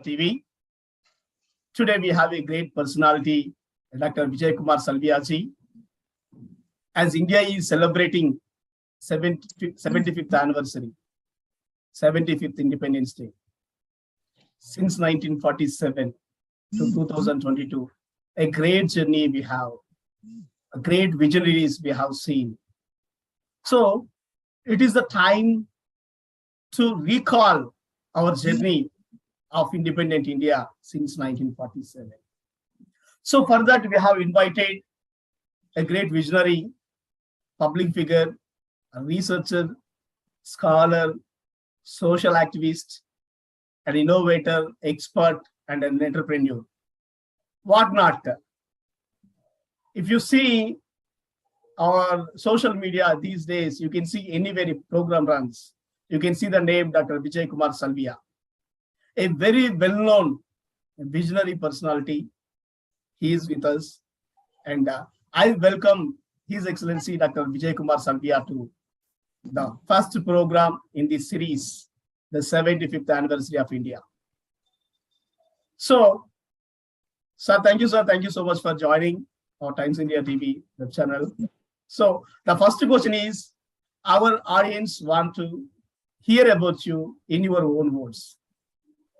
TV. Today we have a great personality, Dr. Vijay Kumar Salvia ji. As India is celebrating 75th anniversary, 75th Independence Day, since 1947 to 2022, a great journey we have, a great visionaries we have seen. So it is the time to recall our journey of independent India since 1947. So for that, we have invited a great visionary, public figure, a researcher, scholar, social activist, an innovator, expert, and an entrepreneur. What not? If you see our social media these days, you can see anywhere a program runs. You can see the name Dr. Vijay Kumar Salvia, a very well-known visionary personality. He is with us, and I welcome His Excellency Dr. Vijay Kumar Salvia to the first program in this series, the 75th anniversary of India. So, sir, thank you, sir. Thank you so much for joining our Times India TV web channel. So, the first question is, our audience want to hear about you in your own words.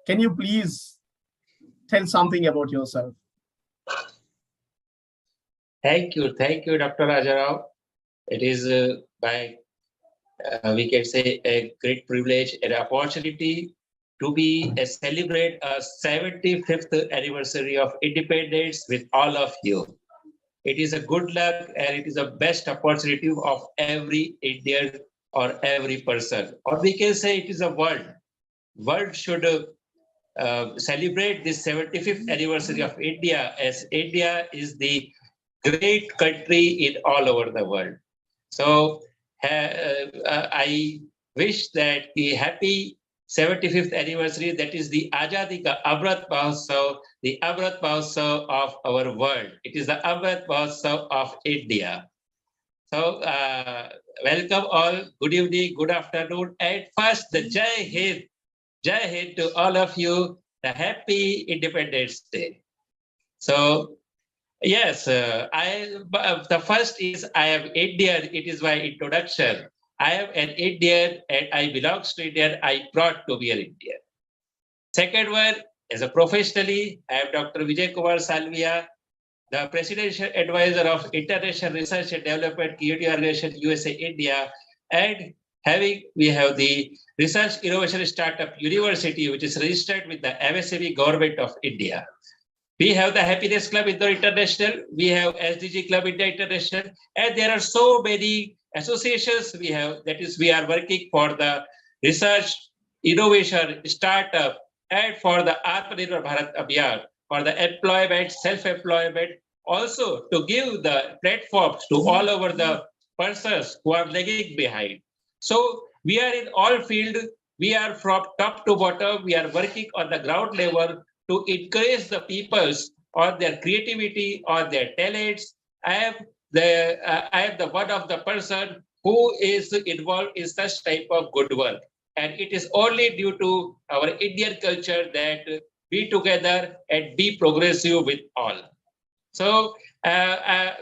Can you please tell something about yourself? Thank you, Dr. Rajarao. It is we can say a great privilege and opportunity to be celebrate a 75th anniversary of independence with all of you. It is a good luck and it is a best opportunity of every Indian or every person. Or we can say it is a world. World should celebrate this 75th anniversary of India, as India is the great country in all over the world. So I wish that the happy 75th anniversary, that is the Azadi Ka Amrit Mahotsav, the Amrit Mahotsav of our world. It is the Amrit Mahotsav of India. So welcome all, good evening, good afternoon, and first the Jai Hind to all of you, the happy Independence Day. So yes, the first is I am Indian. It is my introduction. I am an Indian and I belong to India. I proud to be an Indian. Second one, as a professionally, I am Dr. Vijay Kumar Salvia, the Presidential Advisor of International Research and Development Community Organization USA India, and we have the Research Innovation Startup University, which is registered with the MSME Government of India. We have the Happiness Club Indoor International, we have SDG Club India International, and there are so many associations we have. That is, we are working for the research, innovation, startup, and for the Atmanirbhar Bharat Abhiyan, for the employment, self-employment, also to give the platforms to all over the persons who are lagging behind. So we are in all field. We are from top to bottom. We are working on the ground level to encourage the peoples on their creativity, on their talents. I am the one of the person who is involved in such type of good work. And it is only due to our Indian culture that be together and be progressive with all. So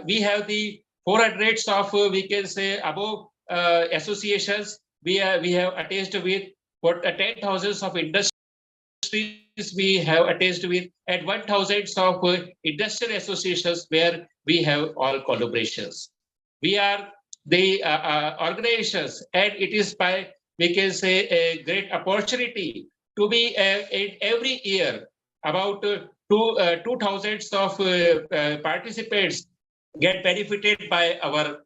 we have the 400 of, we can say, above associations. We have attached with 10,000 of industries we have attached with, and 1,000 of industrial associations where we have all collaborations. We are the organizations, and it is by, we can say, a great opportunity to be in every year about 2,000 of participants get benefited by our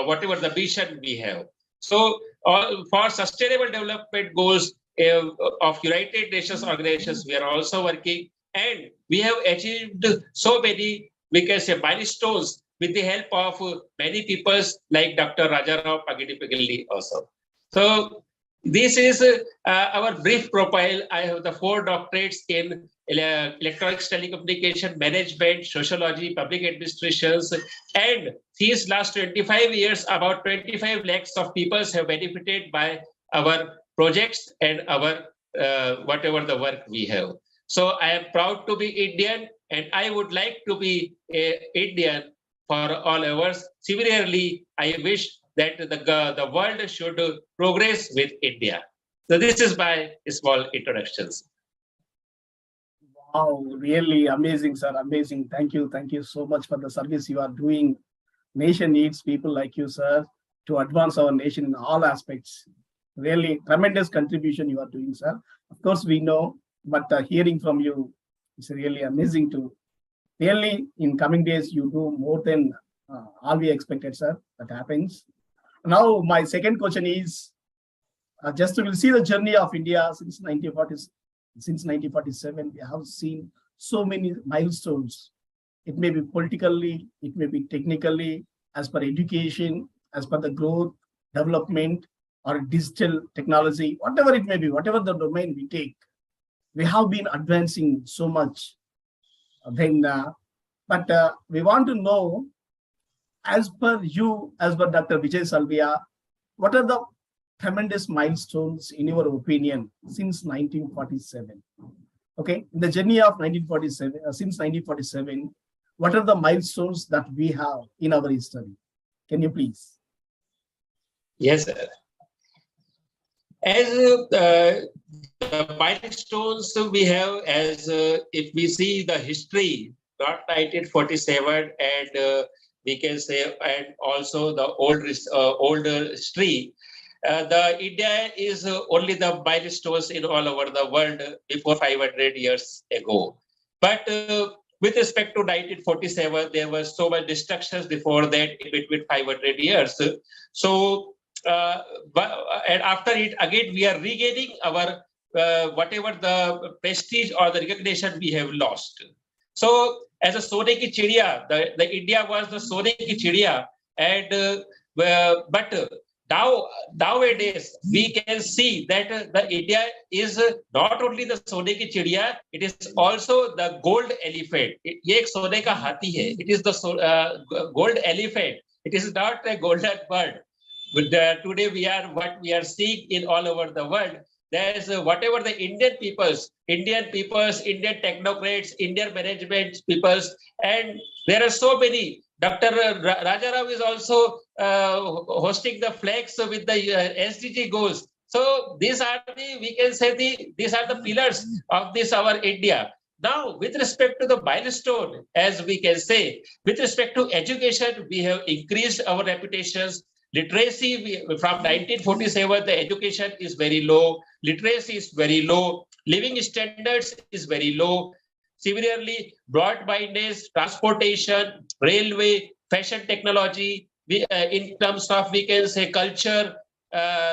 whatever the vision we have. So for sustainable development goals of United Nations organizations, we are also working, and we have achieved so many, we can say, milestones with the help of many people like Dr. Rajarao Pagidi also. So this is our brief profile. I have the 4 doctorates in electronics, telecommunication, management, sociology, public administrations, and these last 25 years, about 25 lakhs of people have benefited by our projects and our whatever the work we have. So I am proud to be Indian, and I would like to be Indian for all hours. Similarly, I wish that the world should progress with India. So this is my small introductions. Wow, really amazing, sir. Amazing. Thank you. Thank you so much for the service you are doing. Nation needs people like you, sir, to advance our nation in all aspects. Really tremendous contribution you are doing, sir. Of course, we know, but hearing from you is really amazing too. Really, in coming days, you do more than all we expected, sir. That happens. Now, my second question is, just to see the journey of India since 1947, we have seen so many milestones. It may be politically, it may be technically, as per education, as per the growth, development, or digital technology, whatever it may be, whatever the domain we take, we have been advancing so much. But we want to know, as per you, as per Dr. Vijay Salvia, what are the tremendous milestones in your opinion since 1947? Okay, in the journey of 1947, since 1947, what are the milestones that we have in our history? Can you please? Yes, sir. As the milestones we have, as if we see the history, not 1947, and we can say, and also the older history. The India is only the milestones in all over the world before 500 years ago. But with respect to 1947, there was so much destructions before that in between 500 years. So, and after it, again, we are regaining our whatever the prestige or the recognition we have lost. So, as a Sone ki Chidiya, the India was the Sone ki Chidiya, and but nowadays we can see that the India is not only the Sone ki Chidiya, it is also the gold elephant. ये एक सोने का हाथी है. It is the gold elephant. It is not a golden bird. But today what we are seeing in all over the world. There's whatever the Indian peoples, Indian technocrats, Indian management peoples, and there are so many. Dr. Rajarao is also hosting the flags with the SDG goals. So these are these are the pillars of this our India. Now, with respect to the milestone, as we can say, with respect to education, we have increased our reputations. Literacy, from 1947, the education is very low. Literacy is very low. Living standards is very low. Similarly, broadbindness, transportation, railway, fashion technology, in terms of, we can say, culture.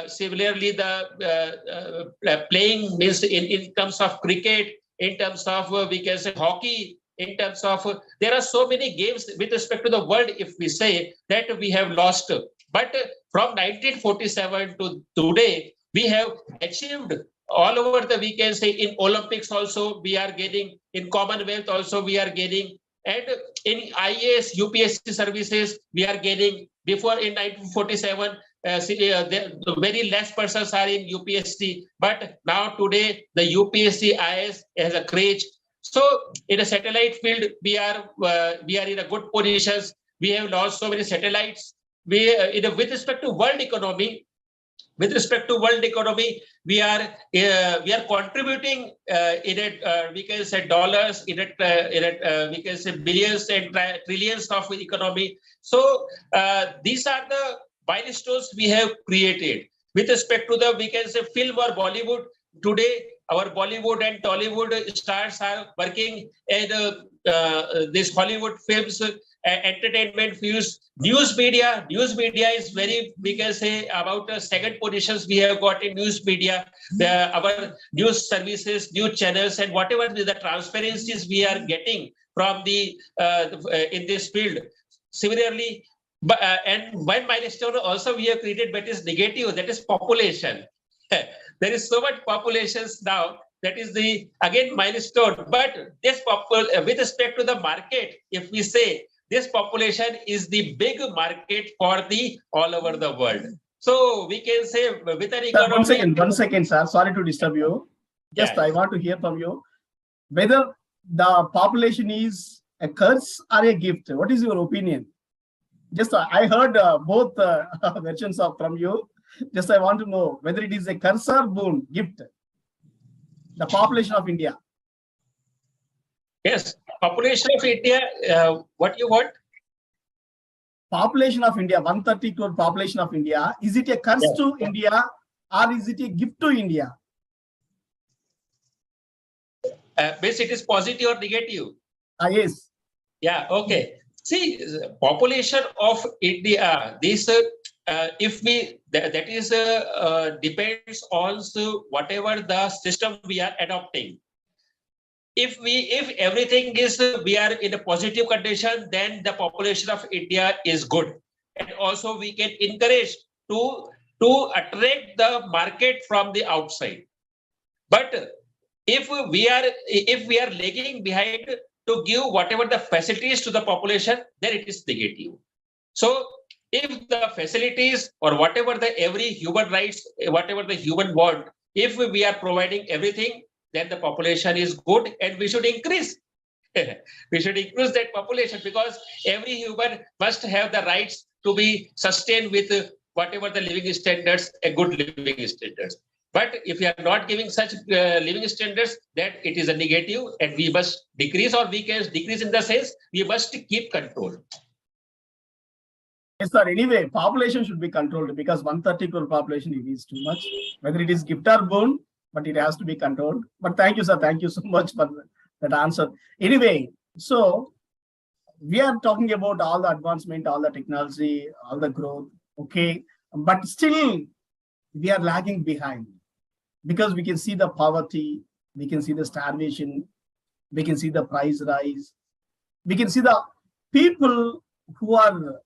Similarly, the playing means in terms of cricket, in terms of, we can say, hockey, in terms of, there are so many games with respect to the world, if we say that we have lost. But from 1947 to today, we have achieved all over the, we can say, in Olympics also we are getting, in Commonwealth also we are getting, and in IAS, UPSC services we are getting. Before in 1947, very less persons are in UPSC, but now today the UPSC IAS has a craze. So in a satellite field, we are in a good positions. We have launched so many satellites. With respect to world economy, we are contributing in it. We can say dollars in it. We can say billions and trillions of economy. So these are the milestones we have created. With respect to the, we can say, film or Bollywood, today our Bollywood and Tollywood stars are working in this Hollywood films, entertainment fields. News media is very, we can say, about second positions we have got in news media. Our news services, news channels, and whatever the transparencies we are getting from the in this field. Similarly, and one milestone also we have created, but is negative, that is population. There is so much populations now. That is the, again, milestone. But this with respect to the market, if we say, this population is the big market for the all over the world. So we can say with an economy. One second, sir. Sorry to disturb you. Just I want to hear from you. whether the population is a curse or a gift. What is your opinion? Just I heard both versions from you. Just I want to know whether it is a curse or boon, gift. The population of India. Yes, population of India. What you want? Population of India, 130 crore population of India. Is it a curse to India or is it a gift to India? Means it is positive or negative? Yes. Yeah, okay. See, population of India, this if we that is depends on whatever the system we are adopting. If everything is we are in a positive condition, then the population of India is good, and also we can encourage to attract the market from the outside. But if we are lagging behind to give whatever the facilities to the population, then it is negative. So if the facilities or whatever the every human rights, whatever the human want, if we are providing everything, then the population is good and we should increase. We should increase that population because every human must have the rights to be sustained with whatever the living standards, a good living standards. But if we are not giving such living standards, then it is a negative and we must decrease, or we can decrease in the sense we must keep control. Yes, sir. Anyway, population should be controlled because 130 crore population, it is too much. Whether it is gift or boon, but it has to be controlled. But thank you, sir. Thank you so much for that answer. Anyway, so we are talking about all the advancement, all the technology, all the growth. Okay. But still, we are lagging behind because we can see the poverty, we can see the starvation, we can see the price rise, we can see the people who are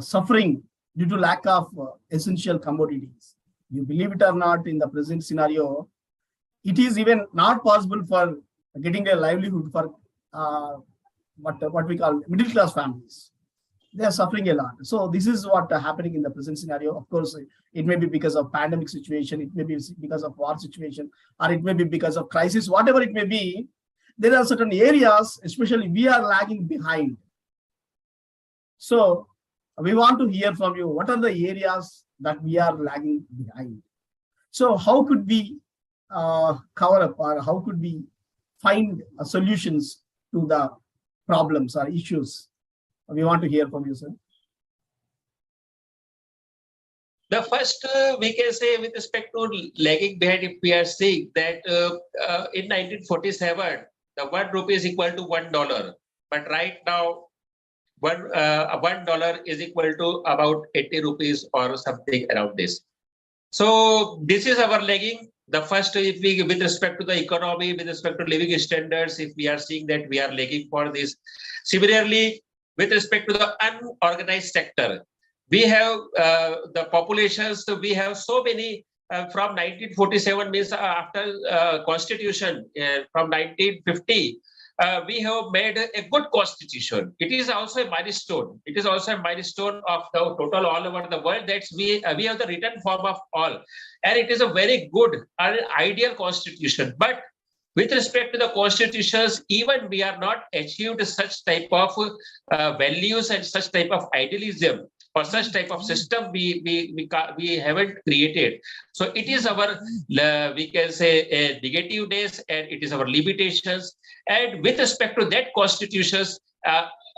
suffering due to lack of essential commodities. You believe it or not, in the present scenario, it is even not possible for getting a livelihood for what we call middle class families. They are suffering a lot. So this is what happening in the present scenario. Of course, it may be because of pandemic situation, it may be because of war situation, or it may be because of crisis, whatever it may be. There are certain areas, especially we are lagging behind. So we want to hear from you, what are the areas that we are lagging behind? So how could we cover up, or how could we find solutions to the problems or issues? We want to hear from you, sir. The first, we can say with respect to lagging behind, if we are seeing that in 1947, the 1 rupee is equal to $1. But right now, $1 is equal to about 80 rupees or something around this. So this is our lagging. The first, if we, with respect to the economy, with respect to living standards, if we are seeing that we are lagging for this. Similarly, with respect to the unorganized sector, we have the populations, we have so many from 1947, means after Constitution from 1950, we have made a good constitution. It is also a milestone. It is also a milestone of the total all over the world that we have the written form of all. And it is a very good and ideal constitution. But with respect to the constitutions, even we are not achieved such type of values and such type of idealism or such type of system we haven't created. So it is our, we can say, negative days, and it is our limitations. And with respect to that constitutions,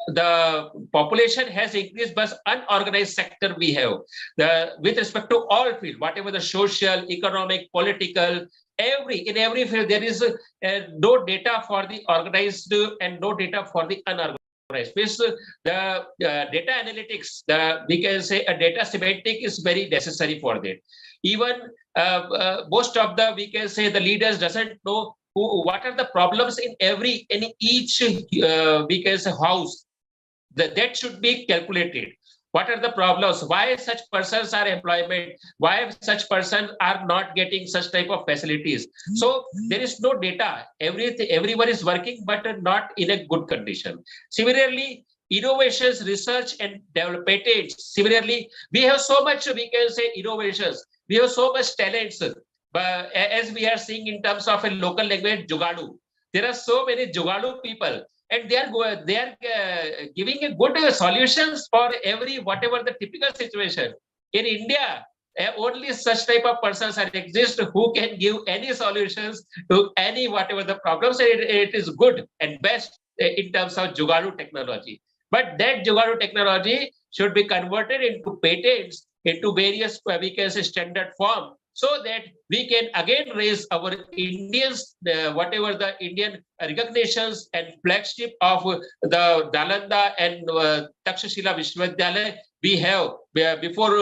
the population has increased, but unorganized sector we have. With respect to all fields, whatever the social, economic, political, in every field, there is no data for the organized and no data for the unorganized. Means the data analytics, we can say a data semantic is very necessary for that. Even most of the, we can say, the leaders doesn't know what are the problems in each we can say house. That should be calculated. What are the problems? Why such persons are employment? Why such persons are not getting such type of facilities? So there is no data. Everyone is working, but not in a good condition. Similarly, innovations, research and development. Similarly, we have so much, we can say, innovations. We have so much talents. But as we are seeing in terms of a local language, Jugadu. There are so many Jugadu people, and they are giving a good solutions for every whatever the typical situation. In India, only such type of persons are exist who can give any solutions to any whatever the problems. It is good and best in terms of Jugadu technology. But that Jugadu technology should be converted into patents, into various, we can say, standard form, so that we can again raise our Indians, whatever the Indian recognitions and flagship of the Nalanda and Takshashila Vishwavidyalaya we have before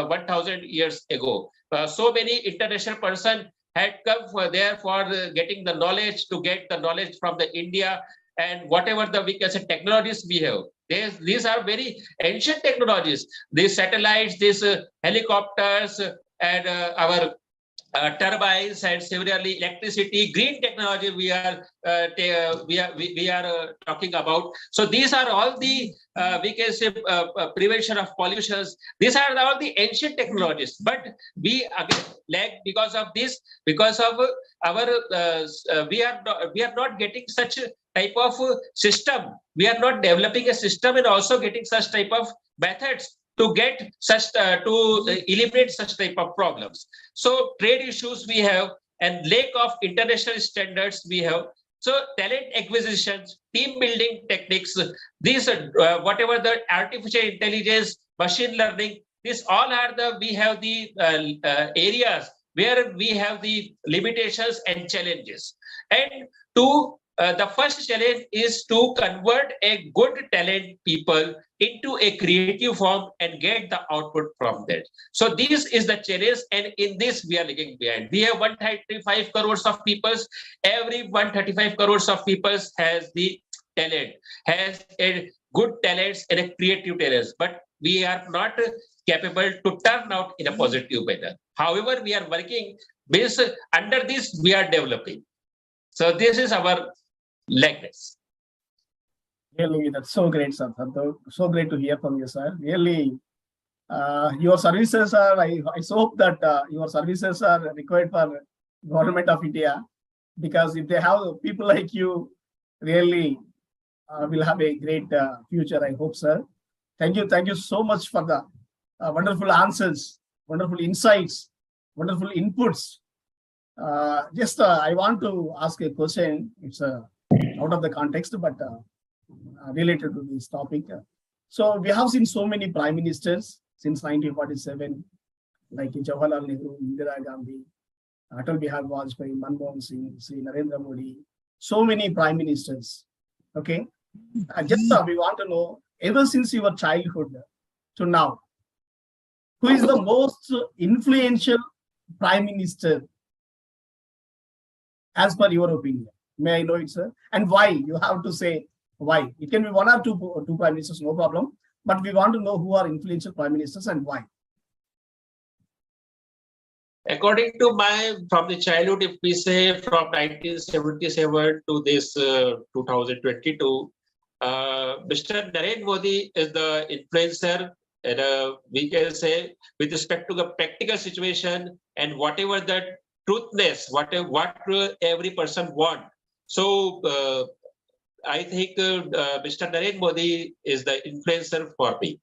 1000 years ago. So many international persons had come there for getting the knowledge, to get the knowledge from the India, and whatever the, we can say, technologies we have. These are very ancient technologies. These satellites, these helicopters, and our turbines, and severally electricity, green technology we are talking about. So these are all the we can say prevention of pollutions. These are all the ancient technologies, but we again lack because of this, because of our we are not getting such a type of system. We are not developing a system and also getting such type of methods to get such to eliminate such type of problems. So trade issues we have, and lack of international standards we have. So talent acquisitions, team building techniques, these whatever the artificial intelligence, machine learning, these all are the, we have the areas where we have the limitations and challenges. And to the first challenge is to convert a good talent people into a creative form and get the output from that. So this is the challenge, and in this we are lagging behind. We have 135 crores of people. Every 135 crores of people has the talent, has a good talents and a creative talents, but we are not capable to turn out in a positive manner. However, we are working based under this, we are developing. So this is our likeness. Really, that's so great, sir. So great to hear from you, sir. Really, your services are, I hope that your services are required for government of India, because if they have people like you, really will have a great future, I hope, sir. Thank you so much for the wonderful answers, wonderful insights, wonderful inputs. Just I want to ask a question. It's out of the context, but related to this topic. So we have seen so many prime ministers since 1947, like Jawaharlal Nehru, Indira Gandhi, Atal Bihar Vajpayee, Manmohan Singh, Sri Narendra Modi, so many prime ministers. Okay, just we want to know, ever since your childhood to now, who is the most influential prime minister as per your opinion? May I know it, sir? And why? You have to say why. It can be one or two prime ministers, no problem. But we want to know who are influential prime ministers and why. According to my, from the childhood, if we say from 1977 to this 2022, Mr. Narendra Modi is the influencer, and we can say with respect to the practical situation and whatever the truthness, what every person want. So I think Mr. Narendra Modi is the influencer for me.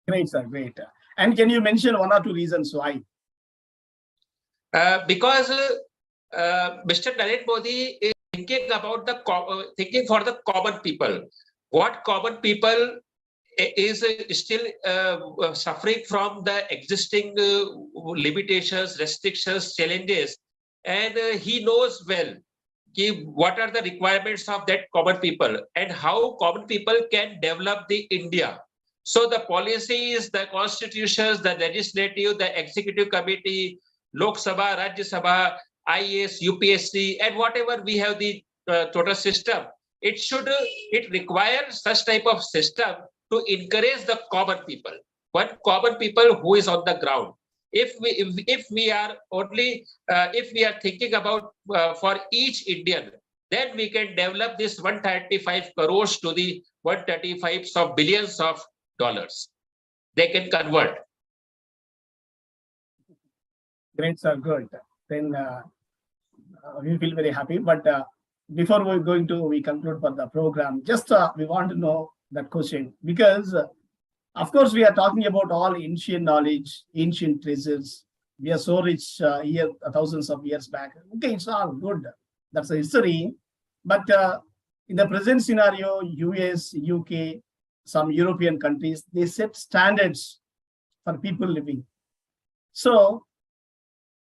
Great, sir, great. And can you mention one or two reasons why? Because Mr. Narendra Modi is thinking about thinking for the common people. What common people is still suffering from the existing limitations, restrictions, challenges, and he knows well what are the requirements of that common people and how common people can develop the India. So the policies, the constitutions, the legislative, the executive committee, Lok Sabha, Rajya Sabha, IAS, UPSC, and whatever we have the total system, it requires such type of system to encourage the common people, one common people who is on the ground. If we are only if we are thinking about for each Indian, then we can develop this 135 crores to the 135 of billions of dollars. They can convert. Great, sir. Good. Then we feel very happy. But before we conclude for the program, just we want to know that question because, of course, we are talking about all ancient knowledge, ancient treasures. We are so rich thousands of years back. Okay, it's all good. That's a history. But in the present scenario, US, UK, some European countries, they set standards for people living. So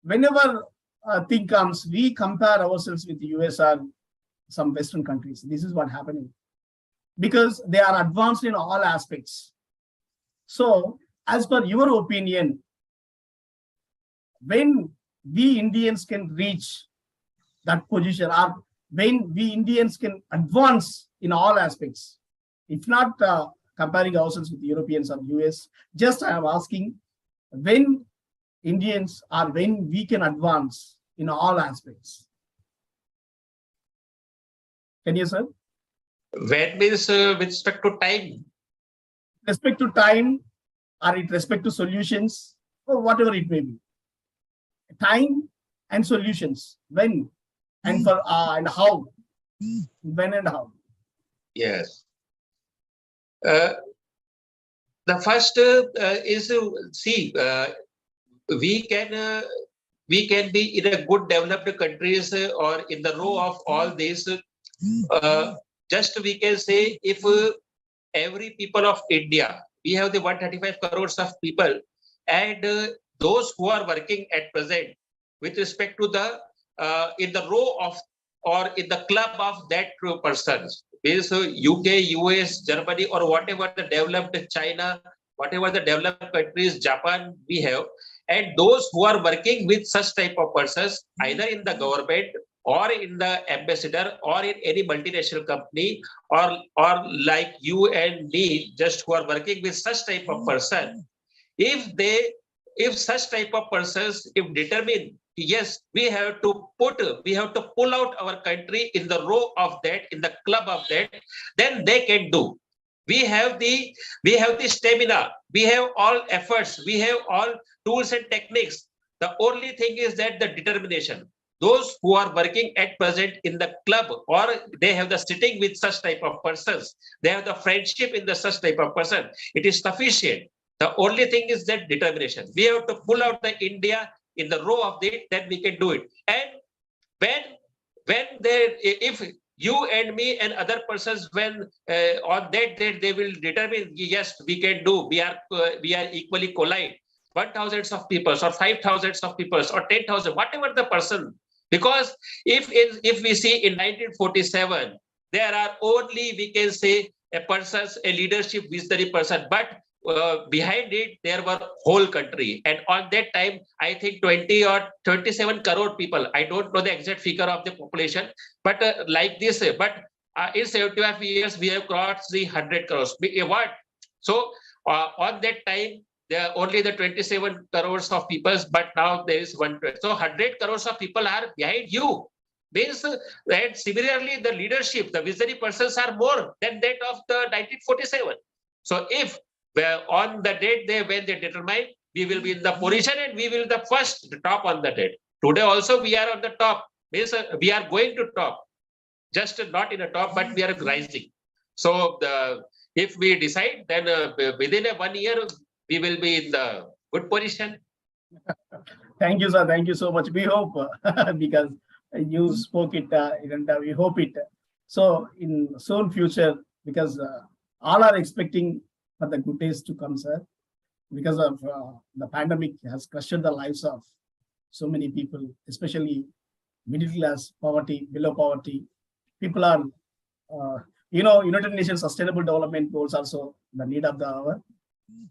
whenever a thing comes, we compare ourselves with the US or some Western countries. This is what's happening because they are advanced in all aspects. So as per your opinion, when we Indians can reach that position, or when we Indians can advance in all aspects, if not comparing ourselves with Europeans or US, just I am asking when Indians or when we can advance in all aspects. Can you, sir? When means with respect to time? Respect to time or with respect to solutions or whatever it may be. Time and solutions. When and for and how. When and how. Yes. The first is see, we can be in a good developed countries or in the row of all these. Just we can say if every people of India, we have the 135 crores of people, and those who are working at present with respect to the in the row of or in the club of that persons, is UK, US, Germany, or whatever the developed China, whatever the developed countries, Japan we have, and those who are working with such type of persons, either in the government or in the ambassador or in any multinational company or like you and me, just who are working with such type of person, if such type of persons, if determine, yes, we have to pull out our country in the row of that, in the club of that, then they can do. We have the stamina, we have all efforts, we have all tools and techniques. The only thing is that the determination. Those who are working at present in the club, or they have the sitting with such type of persons, they have the friendship in the such type of person, it is sufficient. The only thing is that determination. We have to pull out the India in the row of it, then we can do it. And when if you and me and other persons, when on that date they will determine, yes, we can do, we are equally collide. 1,000 of people or 5,000 of people or 10,000, whatever the person. Because if we see in 1947, there are only, we can say, a leadership visionary person, but behind it there were whole country, and on that time I think 20 or 27 crore people. I don't know the exact figure of the population, but like this. But in 75 years we have crossed the 100 crores. What? So on that time, there are only the 27 crores of people, but now there is 120. So 100 crores of people are behind you. Means that similarly, the leadership, the visionary persons are more than that of the 1947. So if on the date when they determine, we will be in the position and we will the first, the top on the date. Today also we are on the top. Means we are going to top, just not in a top, but we are rising. So if we decide, then within 1 year, we will be in the good position. Thank you, sir. Thank you so much. We hope because you spoke it, and we hope it. So in soon future, because all are expecting for the good days to come, sir, because of the pandemic has crushed the lives of so many people, especially middle class, poverty, below poverty. People are, United Nations Sustainable Development Goals also the need of the hour.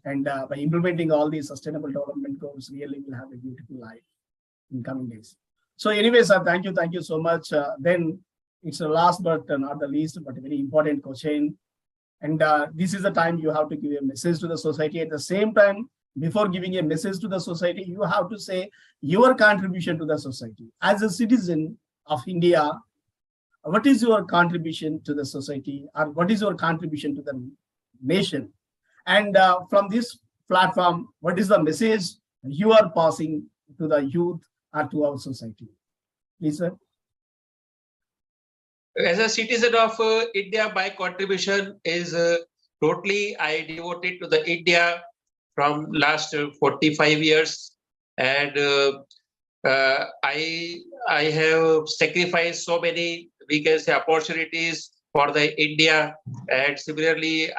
And by implementing all these sustainable development goals, really will have a beautiful life in coming days. So anyway, sir, thank you so much. Then it's the last but not the least, but a very important question. And this is the time you have to give a message to the society. At the same time, before giving a message to the society, you have to say your contribution to the society. As a citizen of India, what is your contribution to the society, or what is your contribution to the nation? And from this platform, what is the message you are passing to the youth or to our society? Please, sir. As a citizen of India, my contribution is totally I devoted to the India from last 45 years, and I have sacrificed so many, we can say, opportunities for the India, and similarly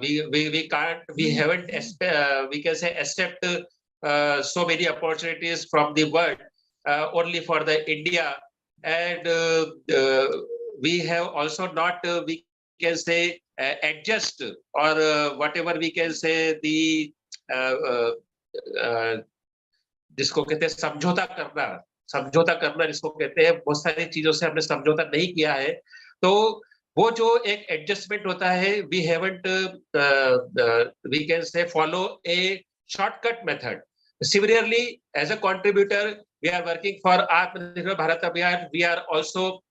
we can't, we haven't we can say accept so many opportunities from the world only for the India, and we have also not we can say adjust or whatever we can say the uh, uh, uh, जिसको कहते हैं समझौता करना जिसको कहते हैं, बहुत सारी चीजों से हमने समझौता नहीं किया है, तो वो जो एक एडजस्टमेंट होता है, we haven't we can say follow a shortcut method. Similarly, as a contributor, we are working for Atmanirbhar Bharat Abhiyan. We are also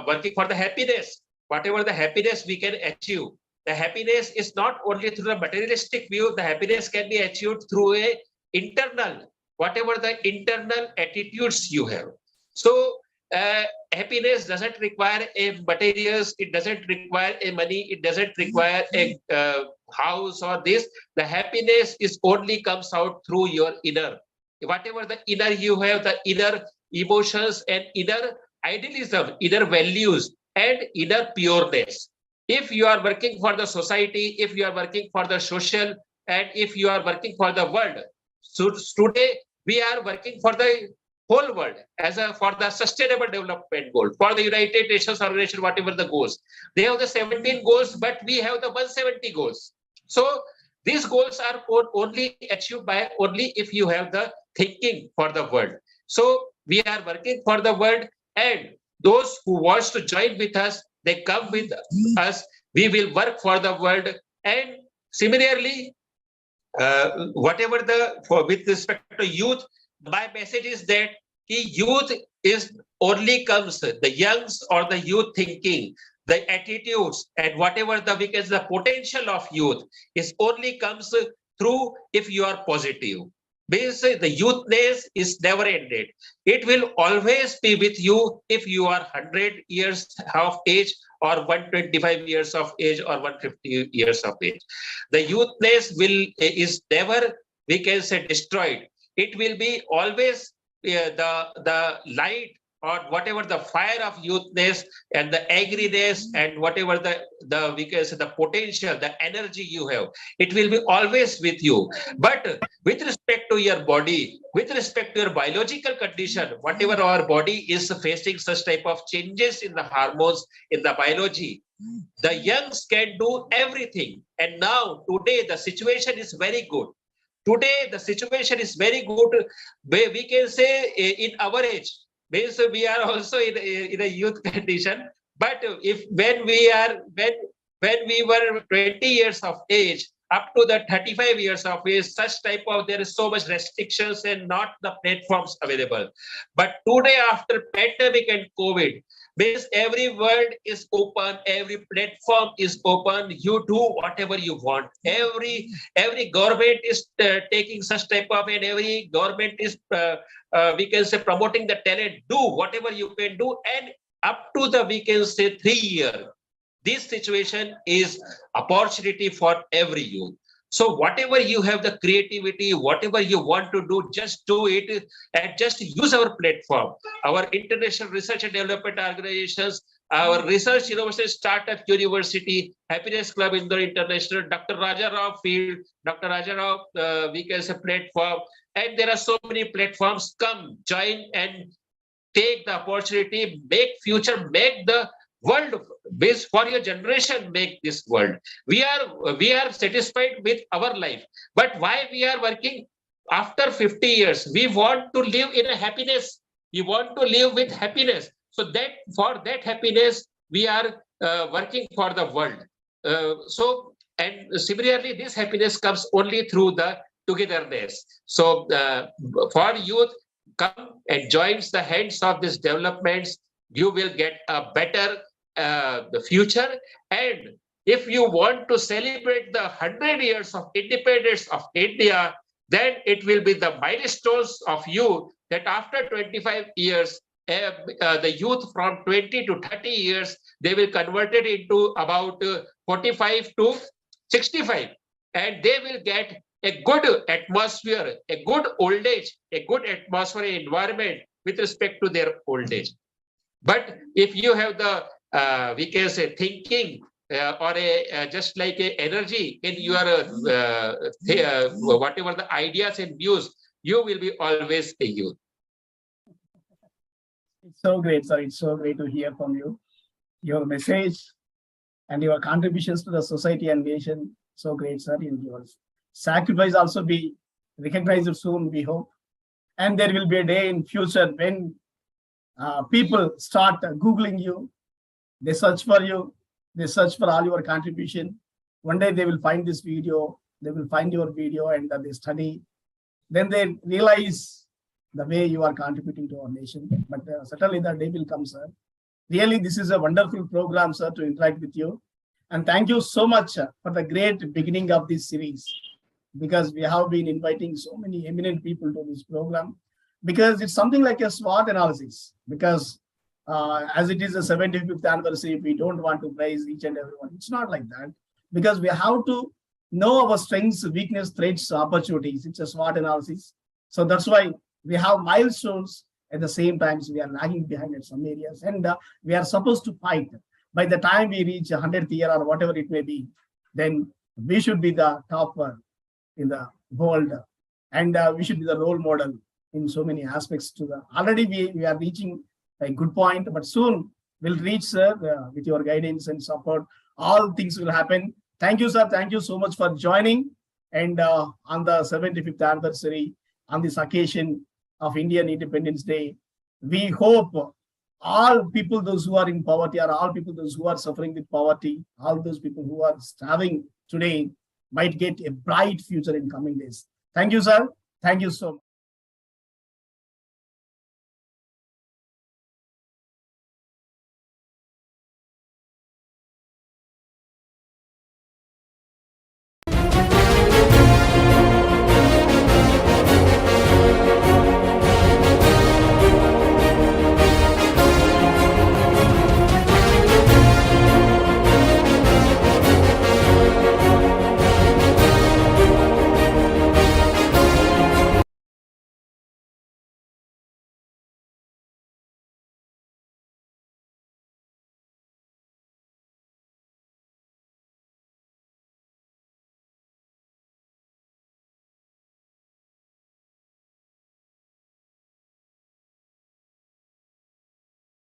working for the happiness. Whatever the happiness we can achieve, the happiness is not only through the materialistic view. The happiness can be achieved through a internal, whatever the internal attitudes you have. So happiness doesn't require a materials, it doesn't require a money, it doesn't require a house or this. The happiness is only comes out through your inner, whatever the inner you have, the inner emotions and inner idealism, inner values and inner pureness. If you are working for the society, if you are working for the social, and if you are working for the world, so today we are working for the whole world as a for the sustainable development goal, for the United Nations organization, whatever the goals. They have the 17 goals, but we have the 170 goals. So these goals are only achieved by only if you have the thinking for the world. So we are working for the world, and those who wants to join with us, they come with us. We will work for the world. And similarly, whatever with respect to youth, my message is that youth is only comes, the youngs or the youth thinking, the attitudes and whatever the because the potential of youth is only comes through if you are positive. Basically, the youthness is never ended. It will always be with you if you are 100 years of age or 125 years of age or 150 years of age. The youthness is never, we can say, destroyed. It will be always the light or whatever the fire of youthness and the agriness and whatever the we can say the potential, the energy you have, it will be always with you. But with respect to your body, with respect to your biological condition, whatever our body is facing such type of changes in the hormones, in the biology, the youngs can do everything. And now today the situation is very good. Today the situation is very good. We can say in our age, means we are also in a youth condition. But if when we were 20 years of age up to the 35 years of age, such type of, there is so much restrictions and not the platforms available. But today after pandemic and COVID, means every world is open, every platform is open, you do whatever you want. Every government is taking such type of, and every government is we can say promoting the talent. Do whatever you can do, and up to the we can say 3 years, this situation is opportunity for every youth. So whatever you have the creativity, whatever you want to do, just do it and just use our platform. Our international research and development organizations, our research innovation startup university, Happiness Club Indore International, Dr. Raja Rao Field, Dr. Raja Rao we can say platform, and there are so many platforms. Come, join and take the opportunity, make future, make the world based for your generation, make this world. We are satisfied with our life, but why we are working after 50 years? We want to live in a happiness. We want to live with happiness. So that for that happiness, we are working for the world. So and similarly, this happiness comes only through the togetherness. So for youth, come and joins the hands of these developments, you will get a better the future. And if you want to celebrate the 100 years of independence of India, then it will be the milestones of you that after 25 years the youth from 20 to 30 years, they will convert it into about 45 to 65, and they will get a good atmosphere, a good old age, a good atmosphere environment with respect to their old age. But if you have the, we can say, thinking or just like a energy in your whatever the ideas and views, you will be always a youth. It's so great, sir. It's so great to hear from you. Your message and your contributions to the society and nation, so great, sir. And your sacrifice also be recognized soon, we hope. And there will be a day in future when people start Googling you, they search for you, they search for all your contribution. One day they will find this video, they will find your video and they study. Then they realize the way you are contributing to our nation. But certainly the day will come, sir. Really, this is a wonderful program, sir, to interact with you. And thank you so much for the great beginning of this series, because we have been inviting so many eminent people to this program, because it's something like a SWOT analysis. Because as it is the 75th anniversary, we don't want to praise each and everyone. It's not like that, because we have to know our strengths, weakness, threats, opportunities. It's a SWOT analysis. So that's why we have milestones. At the same time, we are lagging behind in some areas, and we are supposed to fight. By the time we reach 100th year or whatever it may be, then we should be the top in the world, and we should be the role model in so many aspects. To the already we are reaching a good point, but soon we'll reach, sir, with your guidance and support. All things will happen. Thank you, sir. Thank you so much for joining. And on the 75th anniversary, on this occasion of Indian Independence Day, we hope all people, those who are in poverty, or all people, those who are suffering with poverty, all those people who are starving today, might get a bright future in coming days. Thank you, sir. Thank you so much.